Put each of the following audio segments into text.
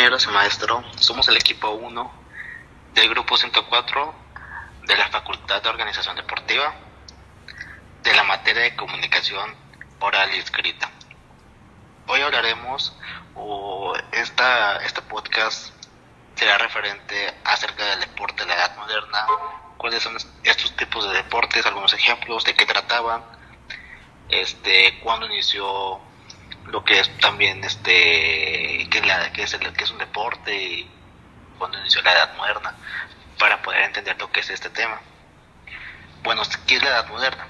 compañeros y maestro, somos el equipo 1 del grupo 104 de la Facultad de Organización Deportiva de la materia de comunicación oral y escrita. Hoy hablaremos, este podcast será referente acerca del deporte de la edad moderna, cuáles son estos tipos de deportes, algunos ejemplos, de qué trataban, cuándo inició lo que es también que es un deporte y cuando inició la edad moderna, para poder entender lo que es este tema. Bueno, ¿qué es la edad moderna?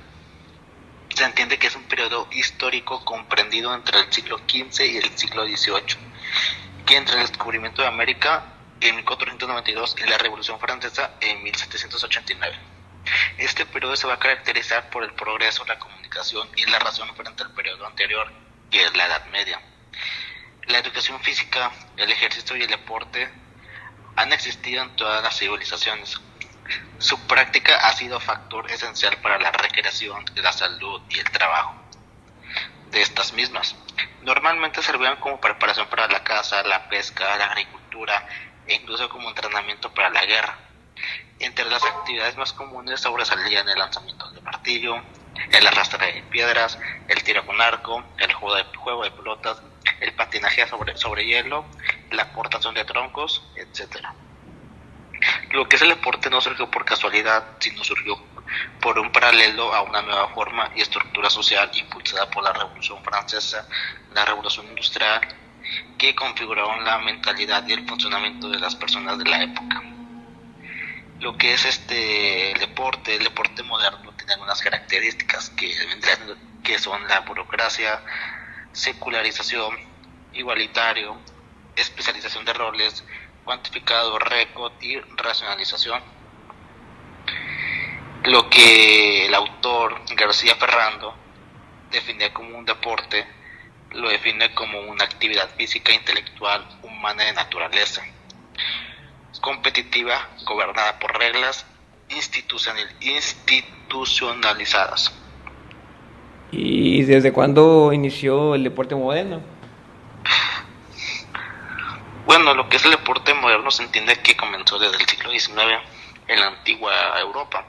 Se entiende que es un periodo histórico comprendido entre el siglo XV y el siglo XVIII, que entre el descubrimiento de América en 1492 y la Revolución Francesa en 1789. Este periodo se va a caracterizar por el progreso, la comunicación y la razón frente al periodo anterior, que es la Edad Media. La educación física, el ejercicio y el deporte han existido en todas las civilizaciones. Su práctica ha sido factor esencial para la recreación, la salud y el trabajo de estas mismas. Normalmente servían como preparación para la caza, la pesca, la agricultura e incluso como entrenamiento para la guerra. Entre las actividades más comunes sobresalían el lanzamiento de martillo, el arrastre de piedras, el tiro con arco, el juego de pelotas, el patinaje sobre hielo, la cortación de troncos, etc. Lo que es el deporte no surgió por casualidad, sino surgió por un paralelo a una nueva forma y estructura social impulsada por la Revolución Francesa, la Revolución Industrial, que configuraron la mentalidad y el funcionamiento de las personas de la época. Lo que es el deporte moderno tiene algunas características que son la burocracia, secularización, igualitario, especialización de roles, cuantificado, récord y racionalización. Lo que el autor García Ferrando definía como un deporte, lo define como una actividad física, intelectual, humana de naturaleza, competitiva, gobernada por reglas institucionalizadas. ¿Y desde cuándo inició el deporte moderno? Bueno, lo que es el deporte moderno se entiende que comenzó desde el siglo XIX en la antigua Europa.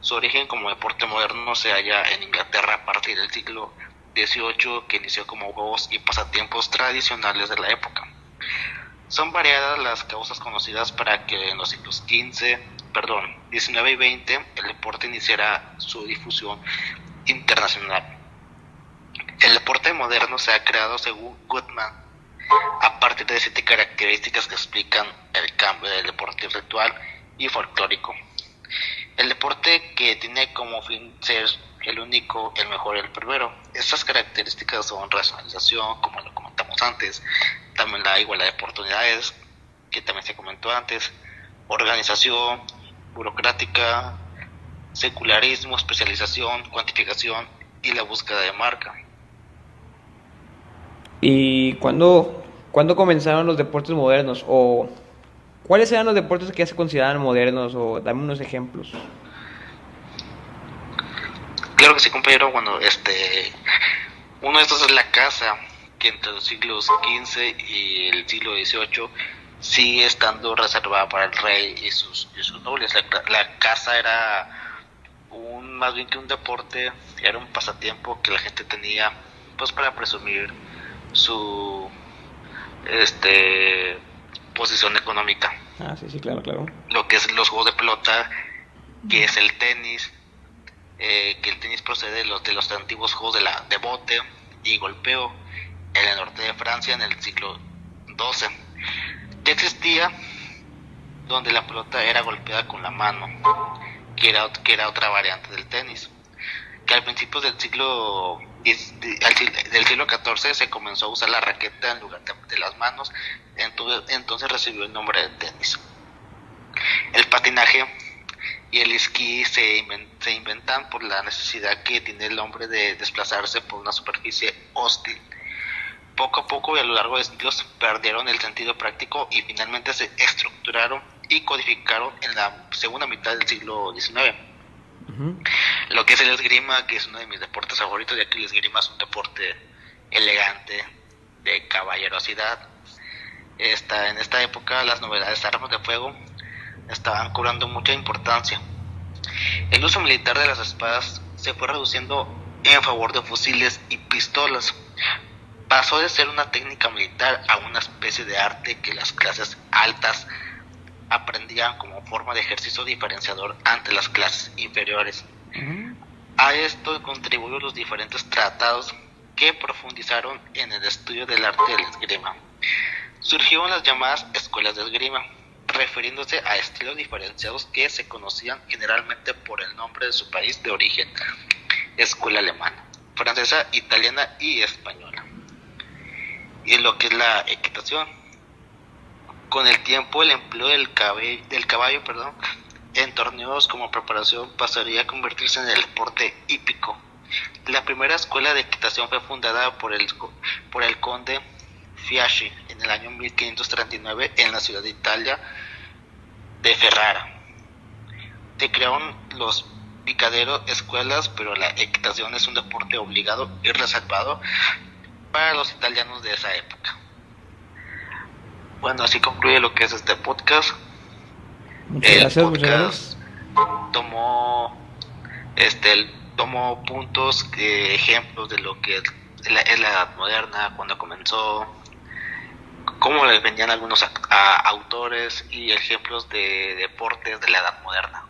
Su origen como deporte moderno se halla en Inglaterra a partir del siglo XVIII, que inició como juegos y pasatiempos tradicionales de la época. Son variadas las causas conocidas para que en los siglos XIX y XX el deporte iniciara su difusión internacional. El deporte moderno se ha creado, según Goodman, a partir de 7 características que explican el cambio del deporte ritual y folclórico. El deporte que tiene como fin ser el único, el mejor y el primero. Estas características son racionalización, como lo comentamos antes, también la igualdad de oportunidades, que también se comentó antes, organización, burocrática, secularismo, especialización, cuantificación y la búsqueda de marca. ¿Y cuándo comenzaron los deportes modernos? ¿O cuáles eran los deportes que ya se consideraban modernos? O dame unos ejemplos. Claro que sí, compañero. Bueno, uno de estos es la caza, que entre los siglos XV y el siglo XVIII sigue estando reservada para el rey y sus nobles. La caza era más bien que un deporte, era un pasatiempo que la gente tenía pues para presumir su posición económica. Sí, claro, claro. Lo que es los juegos de pelota, que es el tenis, que el tenis procede de los antiguos juegos de bote y golpeo en el norte de Francia en el siglo XII. Ya existía donde la pelota era golpeada con la mano, que era otra variante del tenis, que al principio del siglo XIV se comenzó a usar la raqueta en lugar de las manos, entonces recibió el nombre de tenis. El patinaje y el esquí se inventan por la necesidad que tiene el hombre de desplazarse por una superficie hostil. Poco a poco y a lo largo de siglos perdieron el sentido práctico y finalmente se estructuraron y codificaron en la segunda mitad del siglo XIX. Uh-huh. Lo que es el esgrima, que es uno de mis deportes favoritos, ya que el esgrima es un deporte elegante, de caballerosidad, En esta época las novedades de armas de fuego estaban cobrando mucha importancia. El uso militar de las espadas se fue reduciendo en favor de fusiles y pistolas. Pasó de ser una técnica militar a una especie de arte que las clases altas aprendían como forma de ejercicio diferenciador ante las clases inferiores. A esto contribuyeron los diferentes tratados que profundizaron en el estudio del arte del esgrima. Surgieron las llamadas escuelas de esgrima, refiriéndose a estilos diferenciados que se conocían generalmente por el nombre de su país de origen: escuela alemana, francesa, italiana y española. Y lo que es la equitación. Con el tiempo, el empleo del caballo en torneos como preparación pasaría a convertirse en el deporte hípico. La primera escuela de equitación fue fundada por el conde Fieschi en el año 1539 en la ciudad de Italia de Ferrara. Se crearon los picaderos escuelas, pero la equitación es un deporte obligado y reservado para los italianos de esa época. Bueno, así concluye lo que es este podcast. Muchas gracias. Tomó tomó puntos, ejemplos de lo que es la edad moderna, cuando comenzó, cómo les venían algunos autores y ejemplos de deportes de la edad moderna.